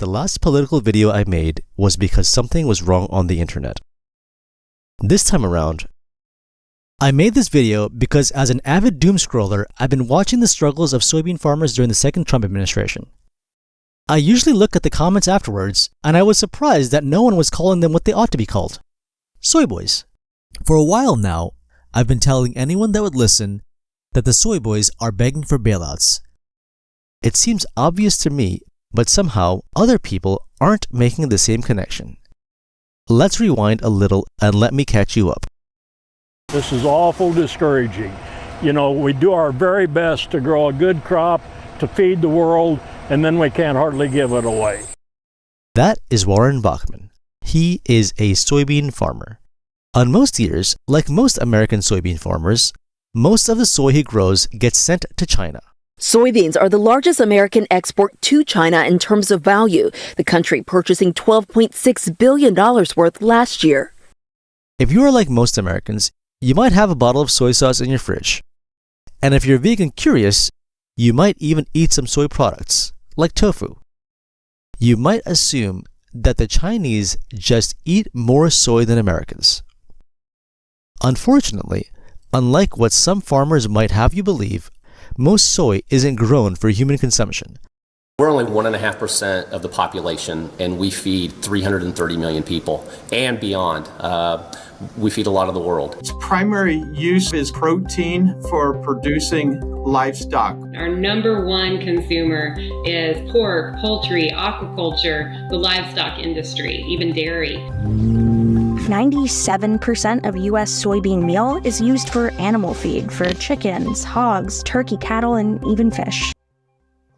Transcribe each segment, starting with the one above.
The last political video I made was because something was wrong on the internet. This time around, I made this video because as an avid doom scroller, I've been watching the struggles of soybean farmers during the second Trump administration. I usually look at the comments afterwards, and I was surprised that no one was calling them what they ought to be called: Soyboys. For a while now, I've been telling anyone that would listen that the Soyboys are begging for bailouts. It seems obvious to me, but somehow other people aren't making the same connection. Let's rewind a little and let me catch you up. This is awful discouraging. You know, we do our very best to grow a good crop to feed the world, and then we can't hardly give it away. That is Warren Bachman. He is a soybean farmer. On most years, like most American soybean farmers, most of the soy he grows gets sent to China. Soybeans are the largest American export to China in terms of value, the country purchasing $12.6 billion worth last year. If you are like most Americans, you might have a bottle of soy sauce in your fridge. And if you're vegan curious, you might even eat some soy products, like tofu. You might assume that the Chinese just eat more soy than Americans. Unfortunately, unlike what some farmers might have you believe, most soy isn't grown for human consumption. We're only 1.5% of the population, and we feed 330 million people and beyond. We feed a lot of the world. Its primary use is protein for producing livestock. Our number one consumer is pork, poultry, aquaculture, the livestock industry, even dairy. 97% of U.S. soybean meal is used for animal feed for chickens, hogs, turkey, cattle, and even fish.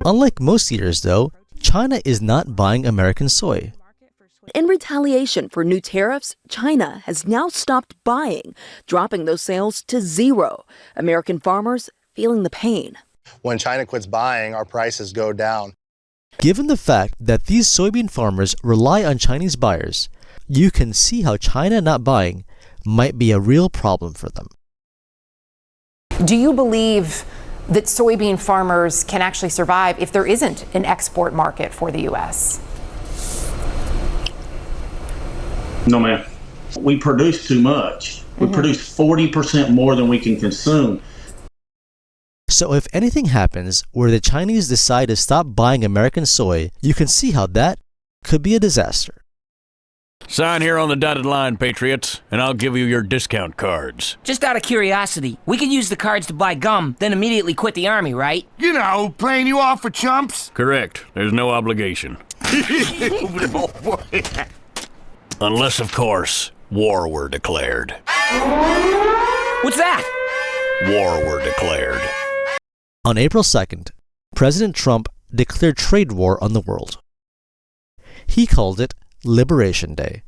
Unlike most eaters, though, China is not buying American soy. In retaliation for new tariffs, China has now stopped buying, dropping those sales to zero. American farmers feeling the pain. When China quits buying, our prices go down. Given the fact that these soybean farmers rely on Chinese buyers, you can see how China not buying might be a real problem for them. Do you believe that soybean farmers can actually survive if there isn't an export market for the U.S.? No, ma'am. We produce too much. We produce 40% more than we can consume. So if anything happens where the Chinese decide to stop buying American soy, you can see how that could be a disaster. Sign here on the dotted line, Patriots, and I'll give you your discount cards. Just out of curiosity, we can use the cards to buy gum, then immediately quit the army, right? You know, playing you off for chumps. Correct. There's no obligation. Unless, of course, war were declared. What's that? War were declared. On April 2nd, President Trump declared trade war on the world. He called it Liberation Day.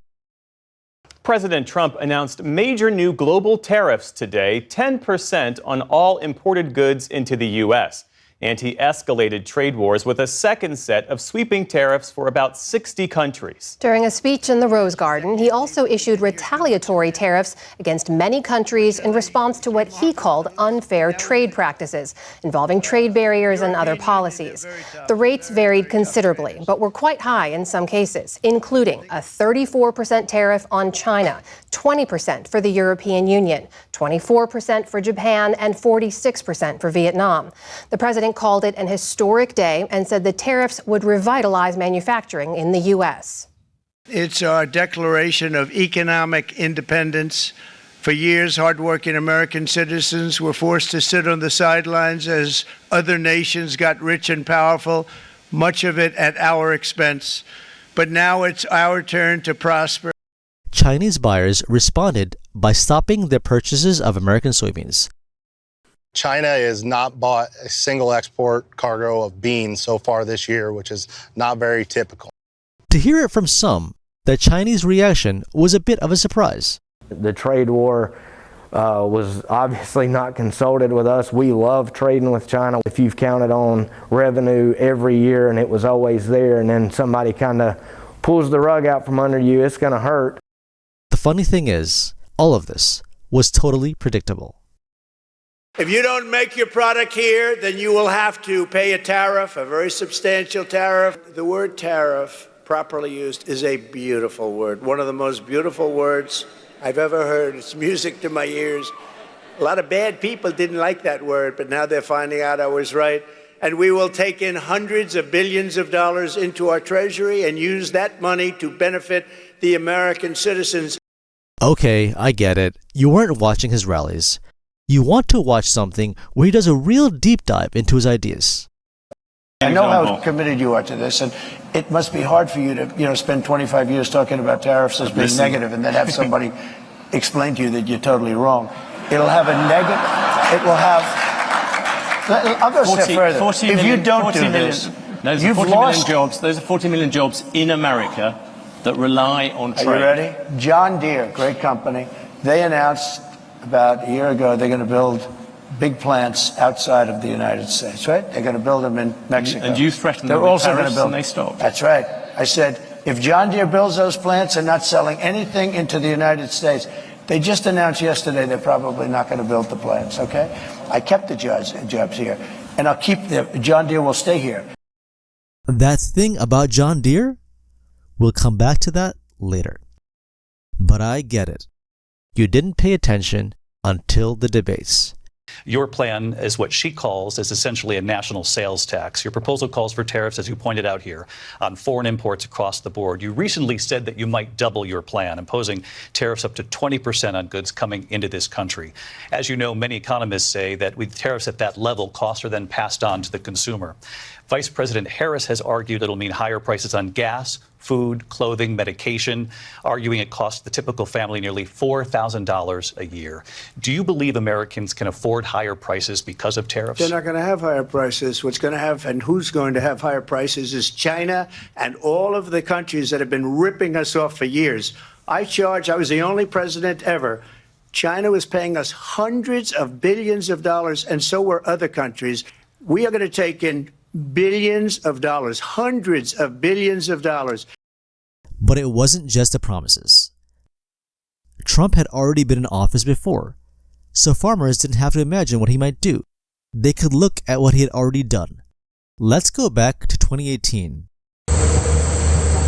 President Trump announced major new global tariffs today, 10% on all imported goods into the U.S. And he escalated trade wars with a second set of sweeping tariffs for about 60 countries. During a speech in the Rose Garden, he also issued retaliatory tariffs against many countries in response to what he called unfair trade practices involving trade barriers and other policies. The rates varied considerably, but were quite high in some cases, including a 34% tariff on China, 20% for the European Union, 24% for Japan, and 46% for Vietnam. The president called it an historic day and said the tariffs would revitalize manufacturing in the U.S. It's our declaration of economic independence. For years, hardworking American citizens were forced to sit on the sidelines as other nations got rich and powerful, much of it at our expense. But now it's our turn to prosper. Chinese buyers responded by stopping their purchases of American soybeans. China has not bought a single export cargo of beans so far this year, which is not very typical. To hear it from some, the Chinese reaction was a bit of a surprise. The trade war was obviously not consulted with us. We love trading with China. If you've counted on revenue every year and it was always there, and then somebody kind of pulls the rug out from under you, it's going to hurt. The funny thing is, all of this was totally predictable. If you don't make your product here, then you will have to pay a tariff, a very substantial tariff. The word tariff, properly used, is a beautiful word. One of the most beautiful words I've ever heard. It's music to my ears. A lot of bad people didn't like that word, but now they're finding out I was right. And we will take in hundreds of billions of dollars into our treasury and use that money to benefit the American citizens. Okay, I get it. You weren't watching his rallies. You want to watch something where he does a real deep dive into his ideas. I know how committed you are to this, and it must be hard for you to, spend 25 years talking about tariffs as being negative and then have somebody explain to you that you're totally wrong. It'll have a negative, it will have, I'll go a step further. If you don't do this, you've lost jobs. Those are 40 million jobs in America that rely on trade. Are you ready? John Deere, great company, they announced about a year ago they're going to build big plants outside of the United States, right? They're going to build them in Mexico. And you threatened them with tariffs and they stopped. That's right. I said, if John Deere builds those plants and not selling anything into the United States, they just announced yesterday they're probably not going to build the plants, okay? I kept the jobs here, and I'll keep them. John Deere will stay here. That thing about John Deere? We'll come back to that later. But I get it. You didn't pay attention until the debates. Your plan is what she calls is essentially a national sales tax. Your proposal calls for tariffs, as you pointed out here, on foreign imports across the board. You recently said that you might double your plan, imposing tariffs up to 20% on goods coming into this country. As you know, many economists say that with tariffs at that level, costs are then passed on to the consumer. Vice President Harris has argued it'll mean higher prices on gas, food, clothing, medication, arguing it costs the typical family nearly $4,000 a year. Do you believe Americans can afford higher prices because of tariffs? They're not going to have higher prices. What's going to have and who's going to have higher prices is China and all of the countries that have been ripping us off for years. I was the only president ever. China was paying us hundreds of billions of dollars, and so were other countries. We are going to take in billions of dollars, hundreds of billions of dollars. But it wasn't just the promises. Trump had already been in office before, so farmers didn't have to imagine what he might do. They could look at what he had already done. Let's go back to 2018.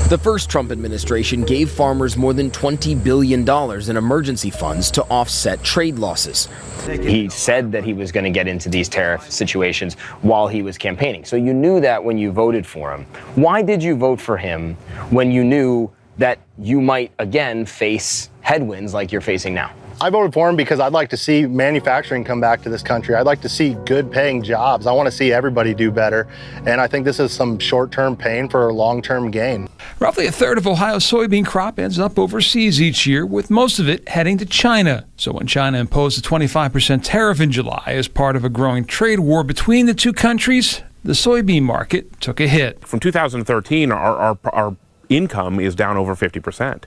The first Trump administration gave farmers more than $20 billion in emergency funds to offset trade losses. He said that he was going to get into these tariff situations while he was campaigning. So you knew that when you voted for him. Why did you vote for him when you knew that you might again face headwinds like you're facing now? I voted for him because I'd like to see manufacturing come back to this country. I'd like to see good paying jobs. I want to see everybody do better. And I think this is some short-term pain for a long-term gain. Roughly a third of Ohio's soybean crop ends up overseas each year, with most of it heading to China. So when China imposed a 25% tariff in July as part of a growing trade war between the two countries, the soybean market took a hit. From 2013, our income is down over 50%.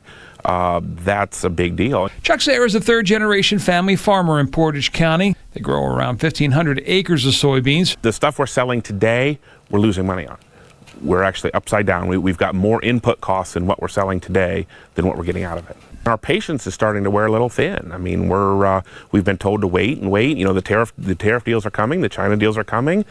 That's a big deal. Chuck Sayre is a third-generation family farmer in Portage County. They grow around 1,500 acres of soybeans. The stuff we're selling today, we're losing money on. We're actually upside down. We've got more input costs in what we're selling today than what we're getting out of it. Our patience is starting to wear a little thin. I mean, we've been told to wait and wait. You know, the tariff deals are coming, the China deals are coming.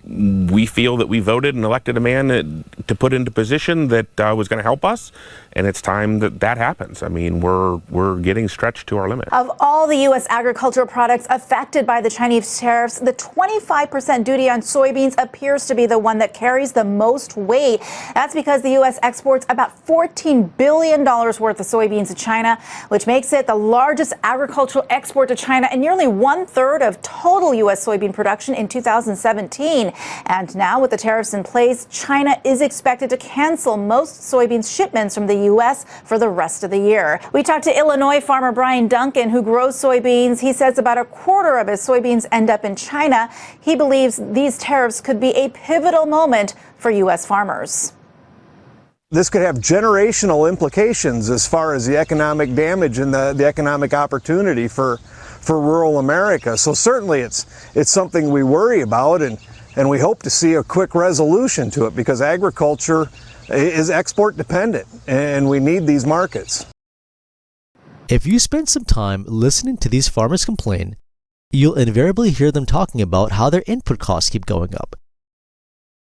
We feel that we voted and elected a man to put into position that was going to help us, and it's time that happens. I mean, we're getting stretched to our limit. Of all the U.S. agricultural products affected by the Chinese tariffs, the 25% duty on soybeans appears to be the one that carries the most weight. That's because the U.S. exports about $14 billion worth of soybeans to China, which makes it the largest agricultural export to China and nearly 1/3 of total U.S. soybean production in 2017. And now with the tariffs in place, China is expected to cancel most soybeans shipments from the U.S. for the rest of the year. We talked to Illinois farmer Brian Duncan, who grows soybeans. He says about a quarter of his soybeans end up in China. He believes these tariffs could be a pivotal moment for U.S. farmers. This could have generational implications as far as the economic damage and the economic opportunity for rural America. So certainly it's something we worry about, and we hope to see a quick resolution to it, because agriculture is export dependent and we need these markets. If you spend some time listening to these farmers complain, you'll invariably hear them talking about how their input costs keep going up.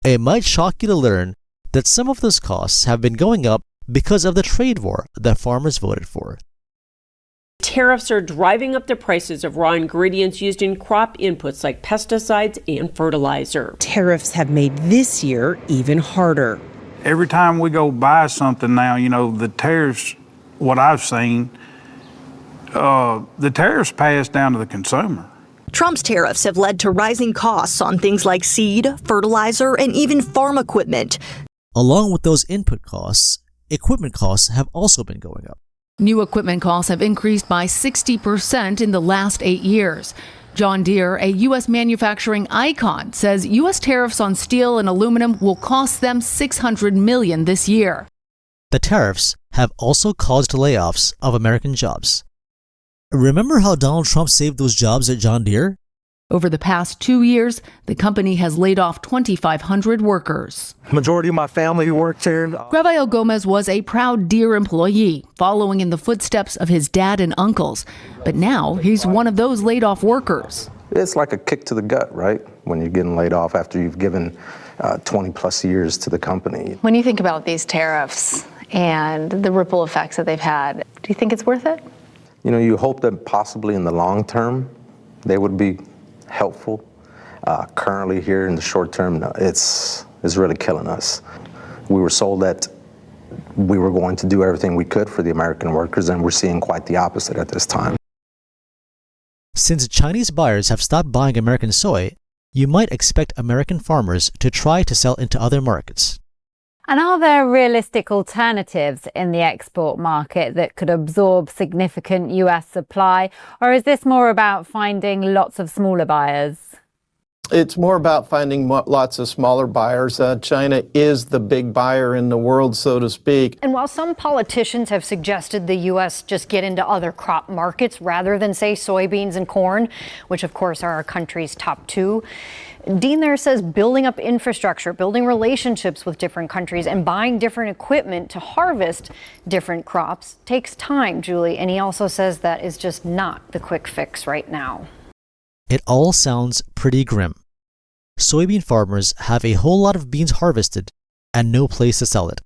It might shock you to learn that some of those costs have been going up because of the trade war that farmers voted for. Tariffs are driving up the prices of raw ingredients used in crop inputs like pesticides and fertilizer. Tariffs have made this year even harder. Every time we go buy something now, the tariffs, what I've seen, the tariffs pass down to the consumer. Trump's tariffs have led to rising costs on things like seed, fertilizer, and even farm equipment. Along with those input costs, equipment costs have also been going up. New equipment costs have increased by 60% in the last 8 years. John Deere, a U.S. manufacturing icon, says U.S. tariffs on steel and aluminum will cost them $600 million this year. The tariffs have also caused layoffs of American jobs. Remember how Donald Trump saved those jobs at John Deere? Over the past 2 years, the company has laid off 2,500 workers. Majority of my family works here. Rafael Gomez was a proud Deere employee, following in the footsteps of his dad and uncles. But now he's one of those laid off workers. It's like a kick to the gut, right? When you're getting laid off after you've given 20 plus years to the company. When you think about these tariffs and the ripple effects that they've had, do you think it's worth it? You hope that possibly in the long term, they would be helpful. Currently here in the short term, no, it's really killing us. We were sold that we were going to do everything we could for the American workers, and we're seeing quite the opposite at this time. Since Chinese buyers have stopped buying American soy, you might expect American farmers to try to sell into other markets. And are there realistic alternatives in the export market that could absorb significant US supply? Or is this more about finding lots of smaller buyers? It's more about finding lots of smaller buyers. China is the big buyer in the world, so to speak. And while some politicians have suggested the U.S. just get into other crop markets rather than, say, soybeans and corn, which of course are our country's top two, Dean there says building up infrastructure, building relationships with different countries, and buying different equipment to harvest different crops takes time, Julie. And he also says that is just not the quick fix right now. It all sounds pretty grim. Soybean farmers have a whole lot of beans harvested and no place to sell it.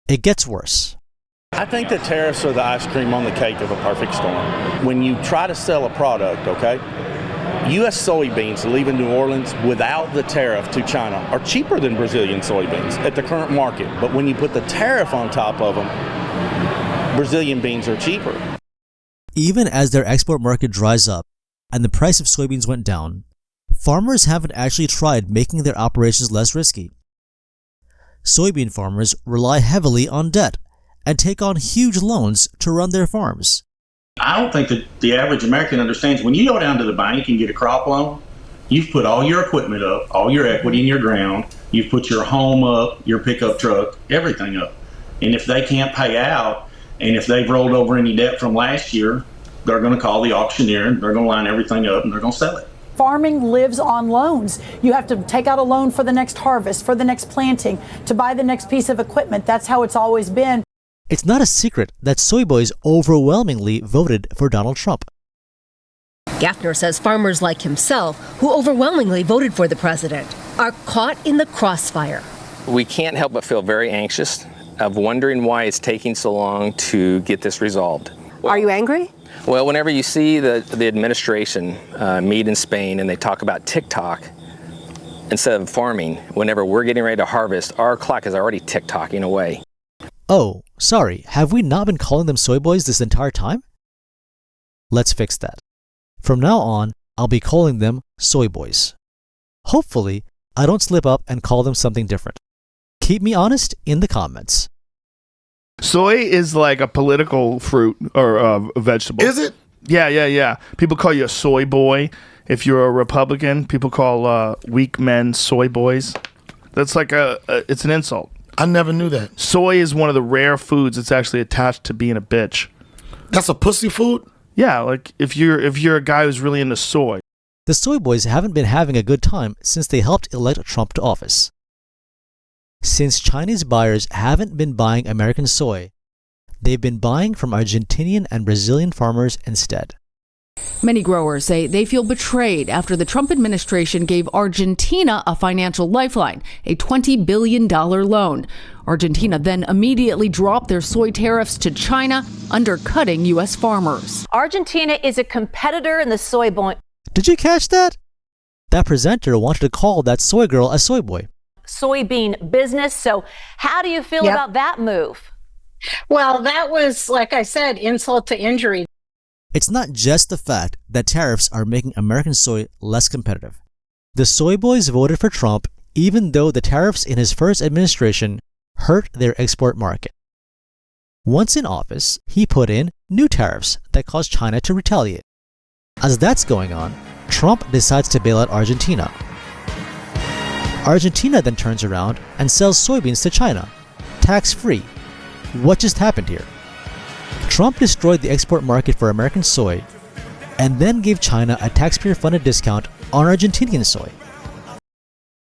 It gets worse. I think the tariffs are the ice cream on the cake of a perfect storm. When you try to sell a product, okay, U.S. soybeans leaving New Orleans without the tariff to China are cheaper than Brazilian soybeans at the current market. But when you put the tariff on top of them, Brazilian beans are cheaper. Even as their export market dries up and the price of soybeans went down, farmers haven't actually tried making their operations less risky. Soybean farmers rely heavily on debt and take on huge loans to run their farms. I don't think that the average American understands when you go down to the bank and get a crop loan, you've put all your equipment up, all your equity in your ground, you've put your home up, your pickup truck, everything up. And if they can't pay out, and if they've rolled over any debt from last year, they're going to call the auctioneer and they're going to line everything up and they're going to sell it. Farming lives on loans. You have to take out a loan for the next harvest, for the next planting, to buy the next piece of equipment. That's how it's always been. It's not a secret that Soyboys overwhelmingly voted for Donald Trump. Gaffner says farmers like himself, who overwhelmingly voted for the president, are caught in the crossfire. We can't help but feel very anxious of wondering why it's taking so long to get this resolved. Are you angry? Well, whenever you see the administration meet in Spain and they talk about TikTok instead of farming, whenever we're getting ready to harvest, our clock is already tick-tocking away. Oh, sorry, have we not been calling them Soyboys this entire time? Let's fix that. From now on, I'll be calling them Soyboys. Hopefully, I don't slip up and call them something different. Keep me honest in the comments. Soy is like a political fruit or a vegetable. Is it? Yeah. People call you a soy boy. If you're a Republican, people call weak men soy boys. That's like it's an insult. I never knew that. Soy is one of the rare foods that's actually attached to being a bitch. That's a pussy food? Yeah, like if you're a guy who's really into soy. The Soyboys haven't been having a good time since they helped elect Trump to office. Since Chinese buyers haven't been buying American soy, they've been buying from Argentinian and Brazilian farmers instead. Many growers say they feel betrayed after the Trump administration gave Argentina a financial lifeline, a $20 billion loan. Argentina then immediately dropped their soy tariffs to China, undercutting U.S. farmers. Argentina is a competitor in the soyboy. Did you catch that? That presenter wanted to call that soy girl a soy boy. Soybean business. So how do you feel about that move? Well, that was, like I said, insult to injury. It's not just the fact that tariffs are making American soy less competitive. The Soyboys voted for Trump even though the tariffs in his first administration hurt their export market. Once in office, he put in new tariffs that caused China to retaliate. As that's going on, Trump decides to bail out Argentina. Argentina then turns around and sells soybeans to China, tax-free. What just happened here? Trump destroyed the export market for American soy and then gave China a taxpayer-funded discount on Argentinian soy.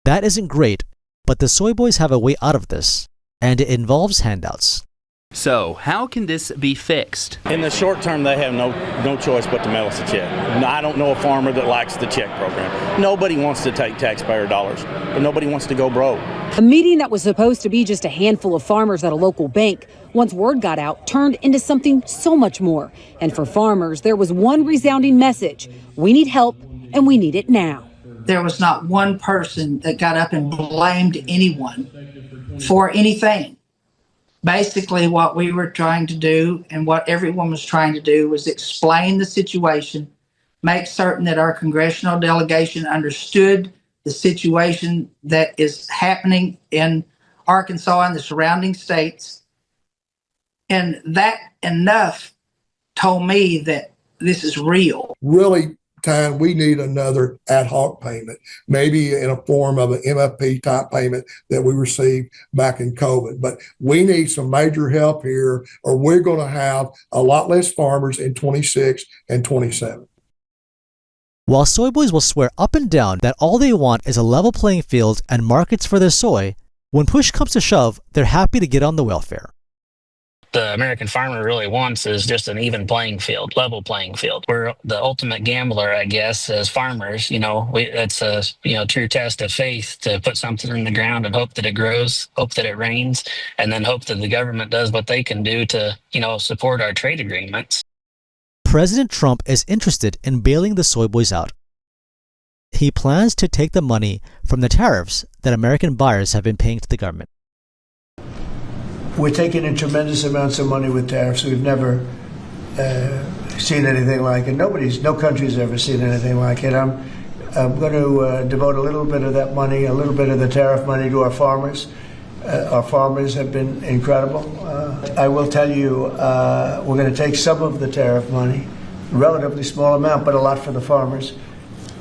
That isn't great, but the Soyboys have a way out of this, and it involves handouts. So, how can this be fixed? In the short term, they have no choice but to mail us a check. I don't know a farmer that likes the check program. Nobody wants to take taxpayer dollars, but nobody wants to go broke. A meeting that was supposed to be just a handful of farmers at a local bank, once word got out, turned into something so much more. And for farmers, there was one resounding message: we need help, and we need it now. There was not one person that got up and blamed anyone for anything. Basically, what we were trying to do and what everyone was trying to do was explain the situation, make certain that our congressional delegation understood the situation that is happening in Arkansas and the surrounding states. And that enough told me that this is real. Really, we need another ad hoc payment, maybe in a form of an MFP type payment that we received back in COVID. But we need some major help here, or we're going to have a lot less farmers in 26 and 27. While Soyboys will swear up and down that all they want is a level playing field and markets for their soy, when push comes to shove, they're happy to get on the welfare. The American farmer really wants is just an even playing field, level playing field. We're the ultimate gambler, I guess, as farmers. It's a true test of faith to put something in the ground and hope that it grows, hope that it rains, and then hope that the government does what they can do to, support our trade agreements. President Trump is interested in bailing the Soyboys out. He plans to take the money from the tariffs that American buyers have been paying to the government. We're taking in tremendous amounts of money with tariffs. We've never seen anything like it. No country's ever seen anything like it. I'm going to devote a little bit of that money, a little bit of the tariff money to our farmers. Our farmers have been incredible. I will tell you, we're going to take some of the tariff money, relatively small amount, but a lot for the farmers.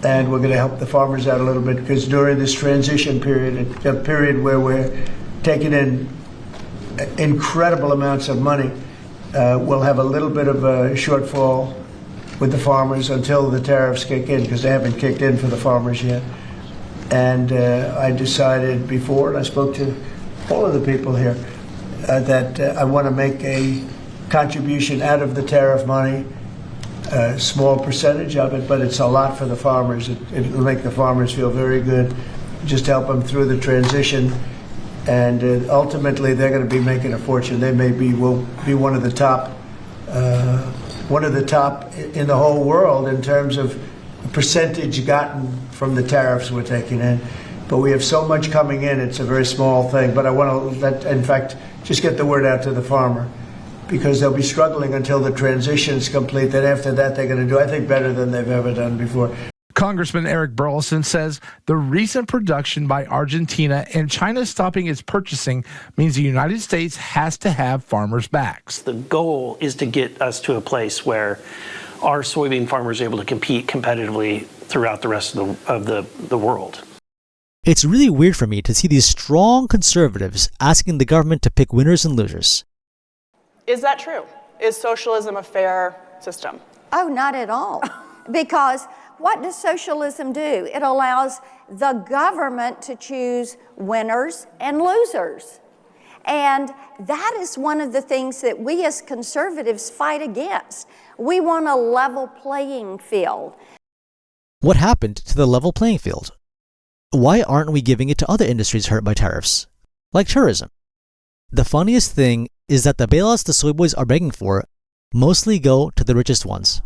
And we're going to help the farmers out a little bit, because during this transition period, a period where we're taking in incredible amounts of money, we'll have a little bit of a shortfall with the farmers until the tariffs kick in, because they haven't kicked in for the farmers yet. And I decided before, and I spoke to all of the people here, that I want to make a contribution out of the tariff money, a small percentage of it, but it's a lot for the farmers. It'll make the farmers feel very good, just help them through the transition. And ultimately, they're going to be making a fortune. They will be one of the top in the whole world in terms of percentage gotten from the tariffs we're taking in. But we have so much coming in; it's a very small thing. But I want to, in fact, just get the word out to the farmer, because they'll be struggling until the transition is complete. Then after that, they're going to do, I think, better than they've ever done before. Congressman Eric Burleson says the recent production by Argentina and China stopping its purchasing means the United States has to have farmers' backs. The goal is to get us to a place where our soybean farmers are able to compete competitively throughout the rest of the world. It's really weird for me to see these strong conservatives asking the government to pick winners and losers. Is that true? Is socialism a fair system? Oh, not at all. Because what does socialism do? It allows the government to choose winners and losers. And that is one of the things that we as conservatives fight against. We want a level playing field. What happened to the level playing field? Why aren't we giving it to other industries hurt by tariffs, like tourism? The funniest thing is that the bailouts the Soyboys are begging for mostly go to the richest ones.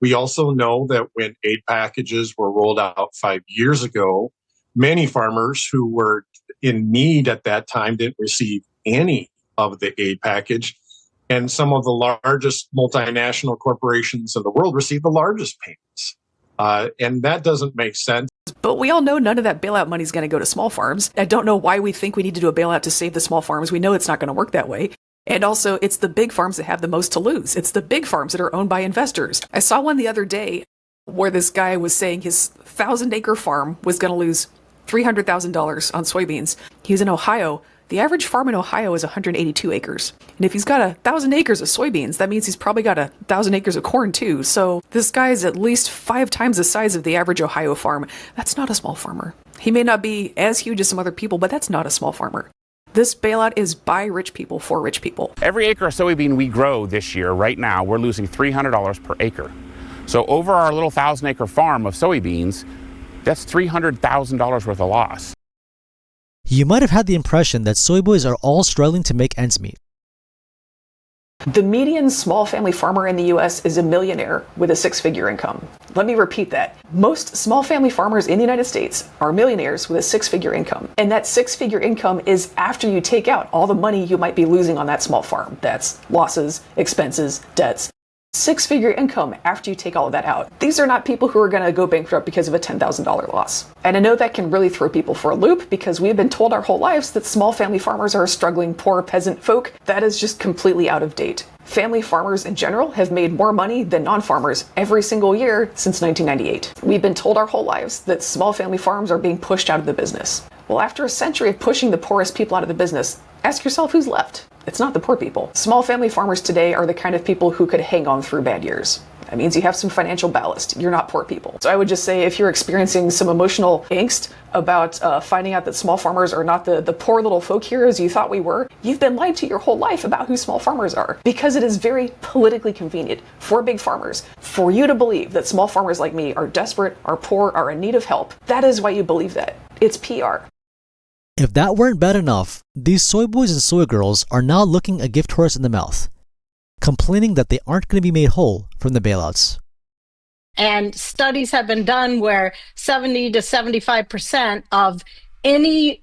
We also know that when aid packages were rolled out 5 years ago, many farmers who were in need at that time didn't receive any of the aid package. And some of the largest multinational corporations in the world received the largest payments. And that doesn't make sense. But we all know none of that bailout money is going to go to small farms. I don't know why we think we need to do a bailout to save the small farms. We know it's not going to work that way. And also, it's the big farms that have the most to lose. It's the big farms that are owned by investors. I saw one the other day where this guy was saying his 1,000-acre farm was going to lose $300,000 on soybeans. He was in Ohio. The average farm in Ohio is 182 acres. And if he's got 1,000 acres of soybeans, that means he's probably got 1,000 acres of corn too. So this guy is at least 5 times the size of the average Ohio farm. That's not a small farmer. He may not be as huge as some other people, but that's not a small farmer. This bailout is by rich people for rich people. Every acre of soybean we grow this year, right now, we're losing $300 per acre. So over our little 1,000-acre farm of soybeans, that's $300,000 worth of loss. You might have had the impression that Soyboys are all struggling to make ends meet. The median small family farmer in the U.S. is a millionaire with a 6-figure income. Let me repeat that. Most small family farmers in the United States are millionaires with a 6-figure income. And that 6-figure income is after you take out all the money you might be losing on that small farm. That's losses, expenses, debts. 6-figure income after you take all of that out. These are not people who are going to go bankrupt because of a $10,000 loss. And I know that can really throw people for a loop because we've been told our whole lives that small family farmers are struggling poor peasant folk. That is just completely out of date. Family farmers in general have made more money than non-farmers every single year since 1998. We've been told our whole lives that small family farms are being pushed out of the business. Well, after a century of pushing the poorest people out of the business, ask yourself who's left. It's not the poor people. Small family farmers today are the kind of people who could hang on through bad years. That means you have some financial ballast. You're not poor people. So I would just say if you're experiencing some emotional angst about finding out that small farmers are not the poor little folk heroes you thought we were, you've been lied to your whole life about who small farmers are. Because it is very politically convenient for big farmers for you to believe that small farmers like me are desperate, are poor, are in need of help. That is why you believe that. It's PR. If that weren't bad enough, these Soyboys and soy girls are now looking a gift horse in the mouth, complaining that they aren't going to be made whole from the bailouts. And studies have been done where 70 to 75% of any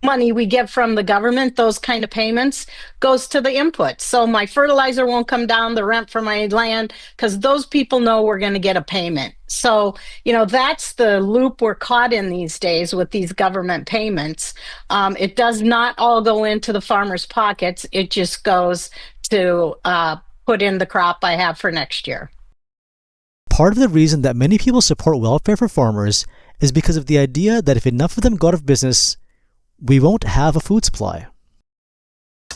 money we get from the government, those kind of payments, goes to the input. So my fertilizer won't come down, the rent for my land, because those people know we're going to get a payment. So, that's the loop we're caught in these days with these government payments. It does not all go into the farmers' pockets. It just goes to put in the crop I have for next year. Part of the reason that many people support welfare for farmers is because of the idea that if enough of them go out of business, we won't have a food supply.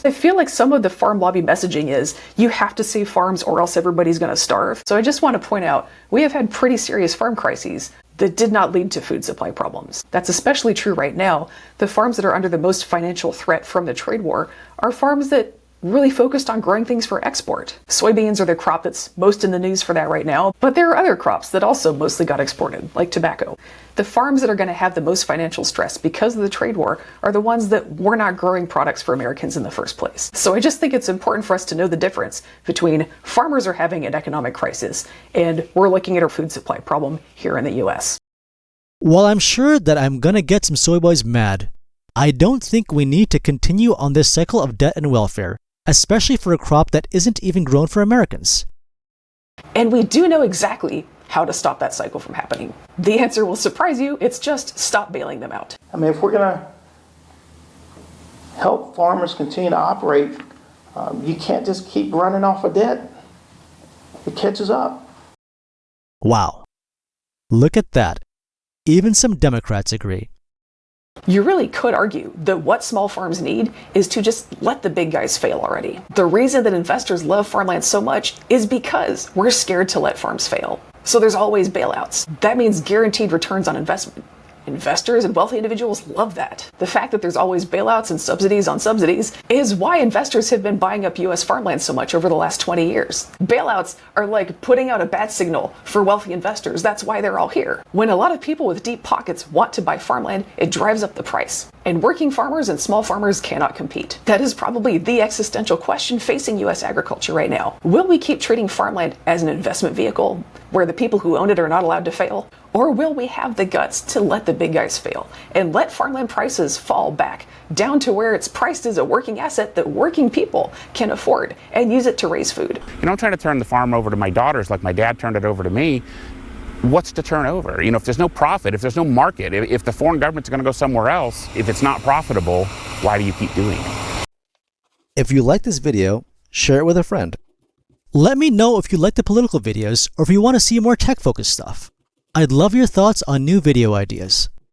I feel like some of the farm lobby messaging is you have to save farms or else everybody's going to starve. So I just want to point out, we have had pretty serious farm crises that did not lead to food supply problems. That's especially true right now. The farms that are under the most financial threat from the trade war are farms that really focused on growing things for export. Soybeans are the crop that's most in the news for that right now, but there are other crops that also mostly got exported, like tobacco. The farms that are going to have the most financial stress because of the trade war are the ones that were not growing products for Americans in the first place. So I just think it's important for us to know the difference between farmers are having an economic crisis and we're looking at our food supply problem here in the US. While I'm sure that I'm going to get some Soyboys mad, I don't think we need to continue on this cycle of debt and welfare, especially for a crop that isn't even grown for Americans. And we do know exactly how to stop that cycle from happening. The answer will surprise you. It's just stop bailing them out. I mean, if we're going to help farmers continue to operate, you can't just keep running off of debt. It catches up. Wow. Look at that. Even some Democrats agree. You really could argue that what small farms need is to just let the big guys fail already. The reason that investors love farmland so much is because we're scared to let farms fail. So there's always bailouts. That means guaranteed returns on investment. Investors and wealthy individuals love that. The fact that there's always bailouts and subsidies on subsidies is why investors have been buying up U.S. farmland so much over the last 20 years. Bailouts are like putting out a bat signal for wealthy investors. That's why they're all here. When a lot of people with deep pockets want to buy farmland, it drives up the price. And working farmers and small farmers cannot compete. That is probably the existential question facing U.S. agriculture right now. Will we keep treating farmland as an investment vehicle where the people who own it are not allowed to fail? Or will we have the guts to let the big guys fail and let farmland prices fall back down to where it's priced as a working asset that working people can afford and use it to raise food? I'm trying to turn the farm over to my daughters like my dad turned it over to me. What's to turn over? If there's no profit, if there's no market, if the foreign government's going to go somewhere else, if it's not profitable, why do you keep doing it? If you like this video, share it with a friend. Let me know if you like the political videos or if you want to see more tech-focused stuff. I'd love your thoughts on new video ideas.